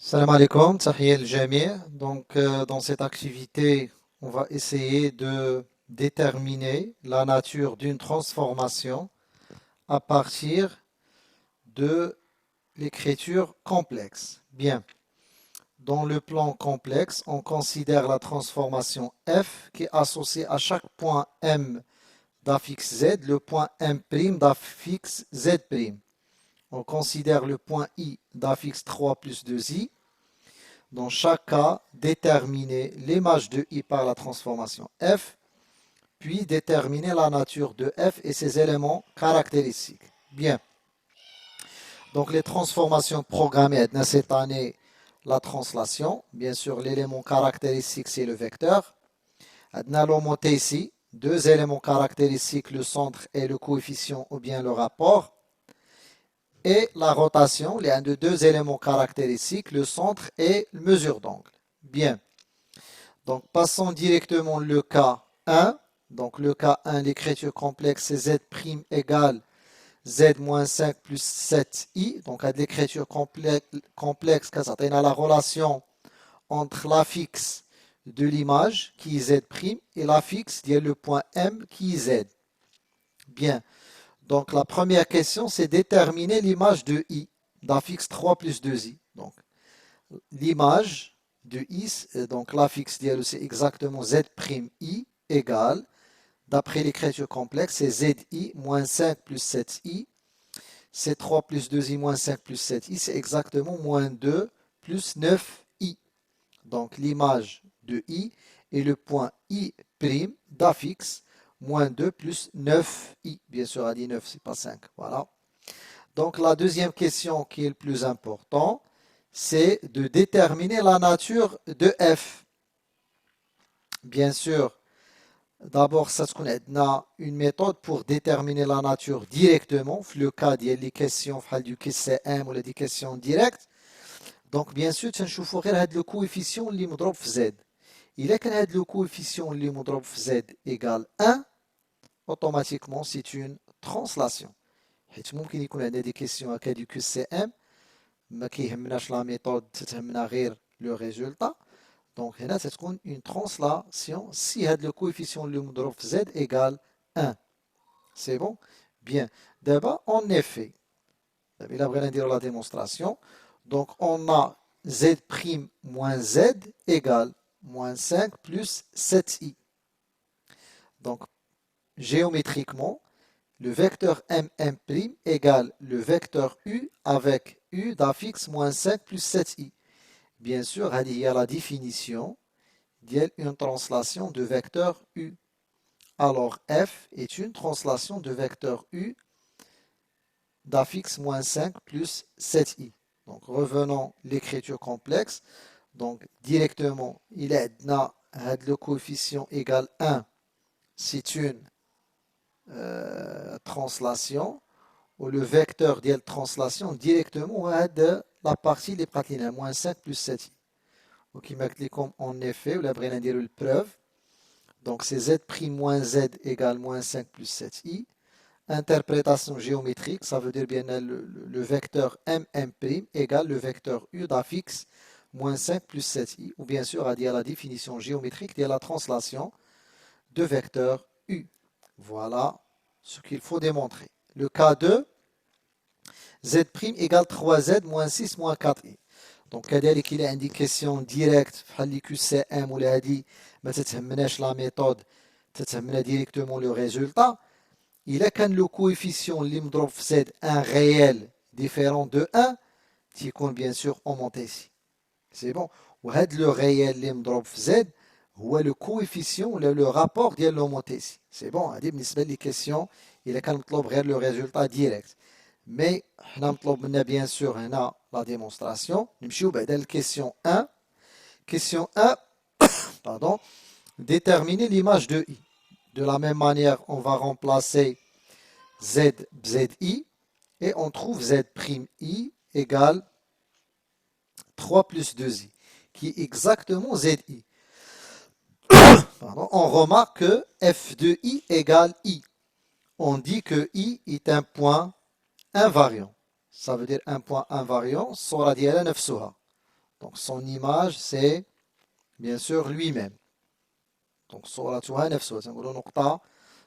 Salam alaikum, tahiyya al-jami'. Dans cette activité, on va essayer de déterminer la nature d'une transformation à partir de l'écriture complexe. Bien, dans le plan complexe, on considère la transformation f qui est associée à chaque point m d'affixe z, le point m' d'affixe z'. On considère le point i d'affixe 3 plus 2i. Dans chaque cas, déterminer l'image de i par la transformation f, puis déterminer la nature de f et ses éléments caractéristiques. Bien. Donc les transformations programmées dans cette année, la translation. Bien sûr, l'élément caractéristique, c'est le vecteur. Adna ici, deux éléments caractéristiques, le centre et le coefficient ou bien le rapport. Et la rotation, il y a deux éléments caractéristiques, le centre et la mesure d'angle. Bien. Donc, passons directement le cas 1. Donc, le cas 1, l'écriture complexe, c'est z' égale z-5 plus 7i. Donc, à l'écriture complexe, on a la relation entre l'affixe de l'image, qui est z', et l'affixe, qui est le point M, qui est z. Bien. Donc, la première question, c'est déterminer l'image de i, d'affixe 3 plus 2i. Donc, l'image de i, donc l'affixe c'est exactement z'I égale, d'après l'écriture complexe, c'est zi moins 5 plus 7i. C'est 3 plus 2i moins 5 plus 7i, c'est exactement moins 2 plus 9i. Donc, l'image de i est le point i' d'affixe moins 2 plus 9i. Bien sûr, à dit 9, c'est pas 5. Voilà. Donc, la deuxième question qui est le plus important, c'est de déterminer la nature de f. Bien sûr, d'abord, ça se connaît. On a une méthode pour déterminer la nature directement. Le cas des questions du QCM ou des questions directes. Donc, bien sûr, tu as le coefficient اللي مضروب في z. Il est que le coefficient اللي مضروب في z égale 1, automatiquement, c'est une translation. حيت ممكن يكون عندنا des questions هكا du QCM ما كيهمناش لا ميثود تتهمنا غير لو ريزولتا. دونك هنا تتكون اون ترانسلاسيون سي هاد لو كويفيسيون اللي مضروب في زد ايغال 1. سي بون بيان. دابا اون افي الا بغينا نديرو لا ديمونستراسيون دونك اون ا z prime moins z égale moins 5 plus 7i. Donc, géométriquement, le vecteur mm' égale le vecteur u avec u d'affixe moins 5 plus 7i. Bien sûr, il y a la définition d'une translation de vecteur u. Alors, f est une translation de vecteur u d'affixe moins 5 plus 7i. Donc, revenons à l'écriture complexe. Donc, directement, il est le coefficient égal 1. C'est une translation. Ou le vecteur de translation directement de la partie des pratines, moins 5 plus 7i. Donc, il m'a cliqué comme en effet, ou la le preuve. Donc, c'est z' moins z égale moins 5 plus 7i. Interprétation géométrique, ça veut dire bien le vecteur mm' égale le vecteur u d'affixe moins 5 plus 7i. Ou bien sûr, à dire la définition géométrique de la translation de vecteur u. Voilà ce qu'il faut démontrer. Le cas 2, z' égale 3z moins 6 moins 4i. Donc, كذلك il y a une question directe بحال QCM ولا هذه ما تتهمناش la méthode, تتهمنا directement le résultat. Il a كان le coefficient اللي مضروب في z un réel différent de 1 تيكون bien sûr augmenté ici. C'est bon. وهذا le réel اللي مضروب في z هو le coefficient ولا le rapport ديال l'augmenté ici. C'est bon. هذه بالنسبة لي question il a كان مطلوب غير le résultat direct. Mais on a bien sûr la démonstration. Nous allons la question 1. Question 1, pardon, déterminer l'image de i. De la même manière, on va remplacer z, zi, et on trouve z'I égale 3 plus 2i, qui est exactement zi. Pardon. On remarque que f de i égale i. On dit que i est un point invariant. Ça veut dire un point invariant sur la diagonale نفسها. Donc son image, c'est bien sûr lui-même. Donc صورتها نفسها تنقولوا نقطة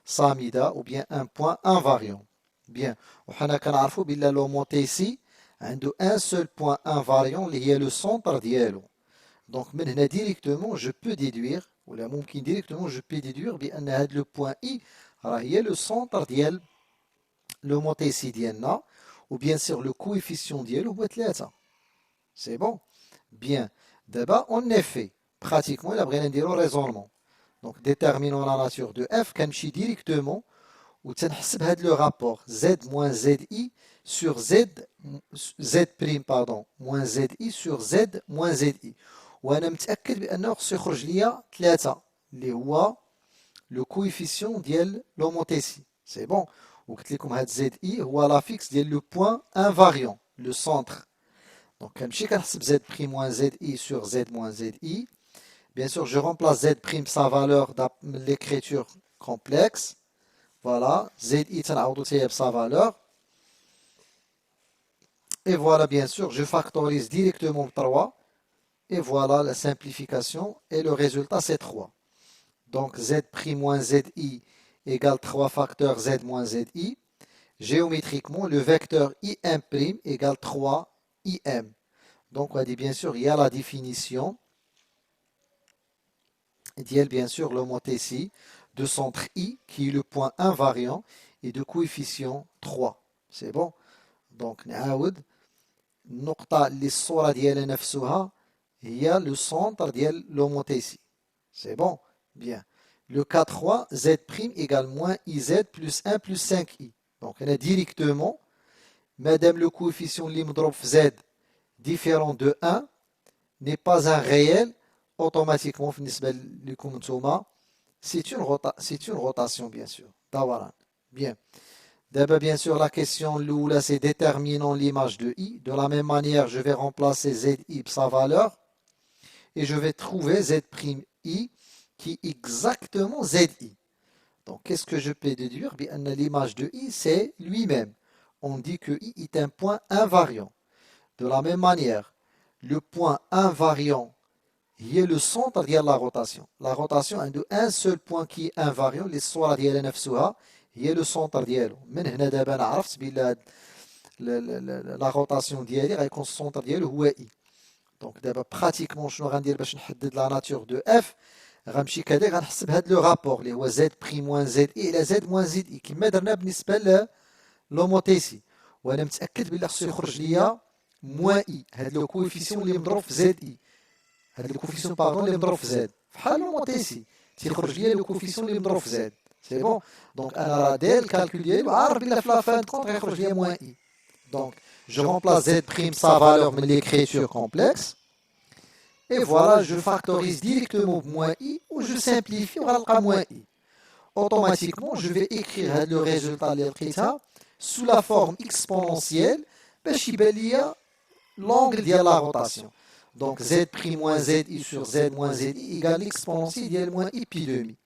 صامدة ou bien un point invariant. Bien. وحنا كنعرفوا بلا l'homothétie عنده un seul point invariant اللي هي le centre ديالو. Donc من هنا directement je peux déduire ولا ممكن directement je peux déduire بأن هذا le point I راه هي le centre ديال l'homothétie ديالنا ou bien sûr le coefficient ديالو هو 3. C'est bon. Bien. D'abord, en effet, pratiquement, il a besoin de raisonnement. Donc, déterminons la nature de f, كنمشي directement, ou تنحسب هذا le rapport z moins zi sur z prime, pardon, moins zi sur z moins zi. وأنا متأكد بأنه خصو يخرج ليا 3 اللي هو le coefficient ديال l'homothétie. C'est bon. وقلت لكم هذا zi هو la fixe ديال le point invariant, le centre. Donc, كنمشي كنحسب z prime moins zi sur z moins zi. Bien sûr, je remplace z prime sa valeur dans l'écriture complexe. Voilà, zi تنعوضو حتى هي بsa valeur. Et voilà, bien sûr, je factorise directement 3. Et voilà la simplification. Et le résultat, c'est 3. Donc, z prime moins zi égale 3 facteurs z moins zi. Géométriquement, le vecteur im' égale 3 im. Donc, on a dit bien sûr, il y a la définition. Il y a bien sûr l'homothétie de centre I qui est le point invariant et de coefficient 3. C'est bon. Donc, نعاود النقطة اللي الصورة ديالها نفسها هي le centre ديال l'homothétie. C'est bon. Bien. Le cas 3, z' égale moins iz plus 1 plus 5i. Donc, on a directement, madame le coefficient اللي مضروب في z différent de 1 n'est pas un réel, automatiquement, c'est une rotation, bien sûr. Bien. D'abord, bien sûr, la question là, c'est déterminant l'image de I. De la même manière, je vais remplacer ZI par sa valeur et je vais trouver Z'I qui est exactement ZI. Donc, qu'est-ce que je peux déduire? Bien, l'image de I, c'est lui-même. On dit que I est un point invariant. De la même manière, le point invariant il y a le centre de la rotation. La rotation a un seul point qui est invariant, l'histoire ديالها نفسها هي le centre ديالو. من هنا دابا انا عرفت بلا la rotation ديالي غيكون السونتر ديالو هو I. دونك دابا براتيكمون شنو غندير باش نحدد لا ناتور دو اف؟ غنمشي كذا غنحسب هذا لو رابور اللي هو زد بريم موان زد اي الى زد موان زد اي كما درنا بالنسبه للوموتيسي. وانا متاكد بلي خصو يخرج ليا موان اي هذا لو كويفيسيون اللي مضروب في زد اي. هذا الكوفيسيون باردون اللي مضروب في زد فحال لوموتيسي تيخرج ليا لو كوفيسيون اللي مضروب في زد. سي بون. دونك انا راه داير الكالكول ديالي وعارف بلي في لا فان كونت غيخرج ليا موان اي. دونك جو remplace z prime sa valeur من l'écriture complexe et voilà je factorise directement moins i ou je simplifie وغنلقى moins i. Automatiquement je vais écrire le résultat اللي لقيتها sous la forme exponentielle باش يبان ليا l'angle ديال la rotation. Donc z' moins zi sur z moins zi égale l'exponentielle ديال moins i pi demi.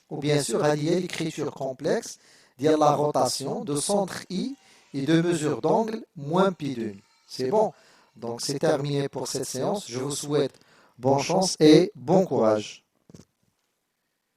Ou bien sûr, il y a l'écriture complexe de la rotation de centre i et de mesure d'angle moins pi demi. C'est bon. Donc c'est terminé pour cette séance. Je vous souhaite bonne chance et bon courage.